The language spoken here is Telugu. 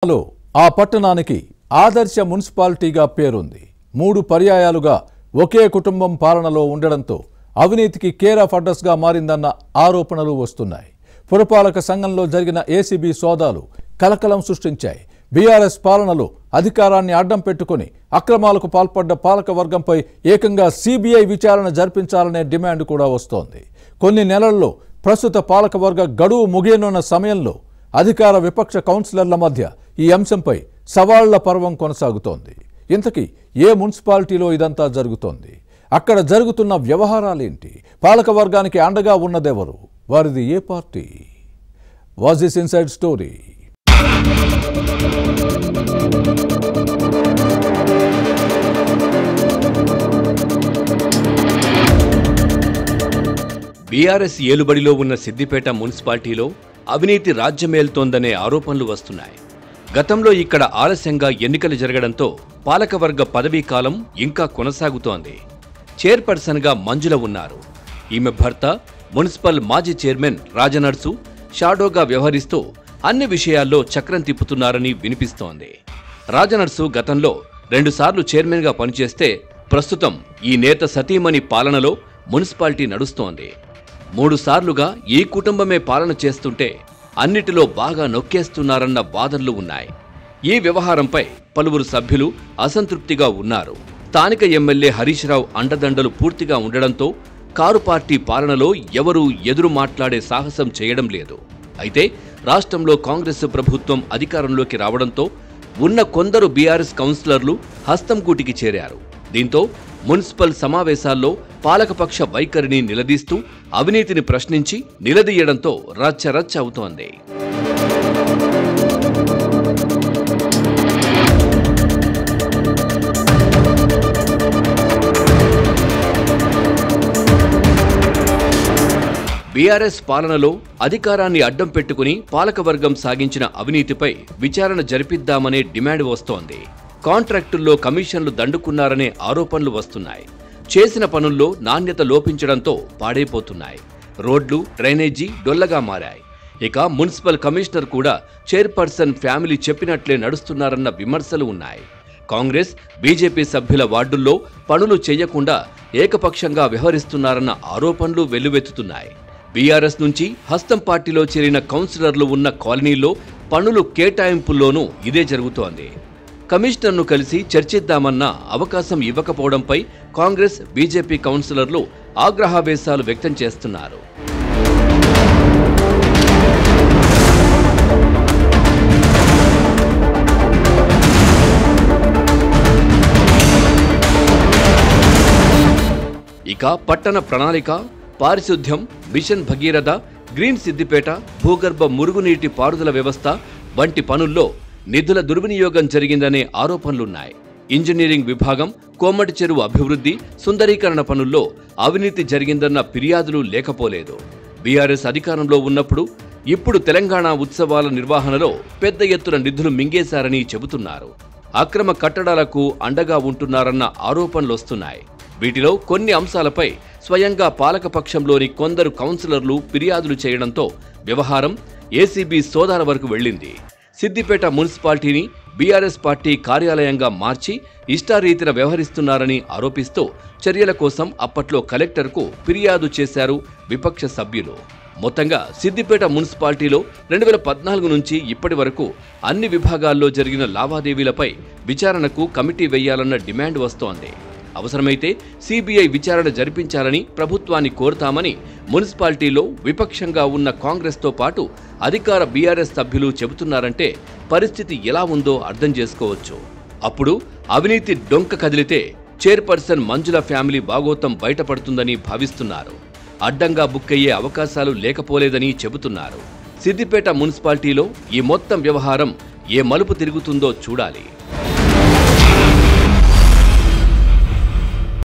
లో ఆ పట్టణానికి ఆదర్శ మున్సిపాలిటీగా పేరుంది. 3 పర్యాయాలుగా ఒకే కుటుంబం పాలనలో ఉండడంతో అవినీతికి కేర్ ఆఫ్ అడ్రస్ గా మారిందన్న ఆరోపణలు వస్తున్నాయి. పురపాలక సంఘంలో జరిగిన ఏసీబీ సోదాలు కలకలం సృష్టించాయి. బీఆర్ఎస్ పాలనలో అధికారాన్ని అడ్డం పెట్టుకుని అక్రమాలకు పాల్పడ్డ పాలక వర్గంపై ఏకంగా సీబీఐ విచారణ జరిపించాలనే డిమాండ్ కూడా వస్తోంది. కొన్ని నెలల్లో ప్రస్తుత పాలకవర్గ గడువు ముగియనున్న సమయంలో అధికార విపక్ష కౌన్సిలర్ల మధ్య ఈ అంశంపై సవాళ్ల పర్వం కొనసాగుతోంది. ఇంతకీ ఏ మున్సిపాలిటీలో ఇదంతా జరుగుతోంది? అక్కడ జరుగుతున్న వ్యవహారాలేంటి? పాలక వర్గానికి అండగా ఉన్నదెవరు? వారిది ఏ పార్టీ? Was this inside story? BRS ఏలుబడిలో ఉన్న సిద్దిపేట మున్సిపాలిటీలో అవినీతి రాజ్యమేలుతోందనే ఆరోపణలు వస్తున్నాయి. గతంలో ఇక్కడ ఆలస్యంగా ఎన్నికలు జరగడంతో పాలకవర్గ పదవీ కాలం ఇంకా కొనసాగుతోంది. చైర్పర్సన్గా మంజుల ఉన్నారు. ఈమె భర్త మున్సిపల్ మాజీ చైర్మన్ రాజనర్సు షాడోగా వ్యవహరిస్తూ అన్ని విషయాల్లో చక్రం తిప్పుతున్నారని వినిపిస్తోంది. రాజనర్సు గతంలో 2 సార్లు చైర్మన్గా పనిచేస్తే ప్రస్తుతం ఈ నేత సతీమణి పాలనలో మున్సిపాలిటీ నడుస్తోంది. 3 సార్లుగా ఈ కుటుంబమే పాలన చేస్తుంటే అన్నిటిలో బాగా నొక్కేస్తున్నారన్న వాదనలు ఉన్నాయి. ఈ వ్యవహారంపై పలువురు సభ్యులు అసంతృప్తిగా ఉన్నారు. స్థానిక ఎమ్మెల్యే హరీష్ రావు అండదండలు పూర్తిగా ఉండడంతో కారు పార్టీ పాలనలో ఎవరూ ఎదురు మాట్లాడే సాహసం చేయడం లేదు. అయితే రాష్ట్రంలో కాంగ్రెస్ ప్రభుత్వం అధికారంలోకి రావడంతో ఉన్న కొందరు బీఆర్ఎస్ కౌన్సిలర్లు హస్తంగూటికి చేరారు. దీంతో మున్సిపల్ సమావేశాల్లో పాలకపక్ష వైఖరిని నిలదీస్తూ అవినీతిని ప్రశ్నించి నిలదీయడంతో రచ్చరచ్చ అవుతోంది. బీఆర్ఎస్ పాలనలో అధికారాన్ని అడ్డం పెట్టుకుని పాలకవర్గం సాగించిన అవినీతిపై విచారణ జరిపిద్దామనే డిమాండ్ వస్తోంది. కాంట్రాక్టుల్లో కమిషన్లు దండుకున్నారనే ఆరోపణలు వస్తున్నాయి. చేసిన పనుల్లో నాణ్యత లోపించడంతో పాడైపోతున్నాయి. రోడ్లు, డ్రైనేజీ డొల్లగా మారాయి. ఇక మున్సిపల్ కమిషనర్ కూడా చైర్పర్సన్ ఫ్యామిలీ చెప్పినట్లే నడుస్తున్నారన్న విమర్శలు ఉన్నాయి. కాంగ్రెస్, బీజేపీ సభ్యుల వార్డుల్లో పనులు చేయకుండా ఏకపక్షంగా వ్యవహరిస్తున్నారన్న ఆరోపణలు వెల్లువెత్తుతున్నాయి. బీఆర్ఎస్ నుంచి హస్తం పార్టీలో చేరిన కౌన్సిలర్లు ఉన్న కాలనీల్లో పనులు కేటాయింపుల్లోనూ ఇదే జరుగుతోంది. కమిషనర్ను కలిసి చర్చిద్దామన్న అవకాశం ఇవ్వకపోవడంపై కాంగ్రెస్, బీజేపీ కౌన్సిలర్లు ఆగ్రహావేశాలు వ్యక్తం చేస్తున్నారు. ఇక పట్టణ ప్రణాళిక, పారిశుద్ధ్యం, మిషన్ భగీరథ, గ్రీన్ సిద్దిపేట, భూగర్భ మురుగునీటి పారుదల వ్యవస్థ వంటి పనుల్లో నిధుల దుర్వినియోగం జరిగిందనే ఆరోపణలున్నాయి. ఇంజనీరింగ్ విభాగం, కోమటి చెరువు అభివృద్ధి, సుందరీకరణ పనుల్లో అవినీతి జరిగిందన్న ఫిర్యాదులు లేకపోలేదు. బీఆర్ఎస్ అధికారంలో ఉన్నప్పుడు ఇప్పుడు తెలంగాణ ఉత్సవాల నిర్వహణలో పెద్ద ఎత్తున నిధులు మింగేశారని చెబుతున్నారు. అక్రమ కట్టడాలకు అండగా ఉంటున్నారన్న ఆరోపణలొస్తున్నాయి. వీటిలో కొన్ని అంశాలపై స్వయంగా పాలకపక్షంలోని కొందరు కౌన్సిలర్లు ఫిర్యాదులు చేయడంతో వ్యవహారం ఏసీబీ సోదాల వరకు వెళ్లింది. సిద్దిపేట మున్సిపాలిటీని బీఆర్ఎస్ పార్టీ కార్యాలయంగా మార్చి ఇష్టారీతిన వ్యవహరిస్తున్నారని ఆరోపిస్తూ చర్యల కోసం అప్పట్లో కలెక్టర్కు ఫిర్యాదు చేశారు విపక్ష సభ్యులు. మొత్తంగా సిద్దిపేట మున్సిపాలిటీలో 2014 నుంచి ఇప్పటి వరకు అన్ని విభాగాల్లో జరిగిన లావాదేవీలపై విచారణకు కమిటీ వేయాలన్న డిమాండ్ వస్తోంది. అవసరమైతే సీబీఐ విచారణ జరిపించాలని ప్రభుత్వాన్ని కోరుతామని మున్సిపాలిటీలో విపక్షంగా ఉన్న కాంగ్రెస్తో పాటు అధికార బీఆర్ఎస్ సభ్యులు చెబుతున్నారంటే పరిస్థితి ఎలా ఉందో అర్థం చేసుకోవచ్చు. అప్పుడు అవినీతి డొంక కదిలితే చైర్పర్సన్ మంజుల ఫ్యామిలీ బాగోతం బయటపడుతుందని భావిస్తున్నారు. అడ్డంగా బుక్కయ్యే అవకాశాలు లేకపోలేదని చెబుతున్నారు. సిద్దిపేట మున్సిపాలిటీలో ఈ మొత్తం వ్యవహారం ఏ మలుపు తిరుగుతుందో చూడాలి.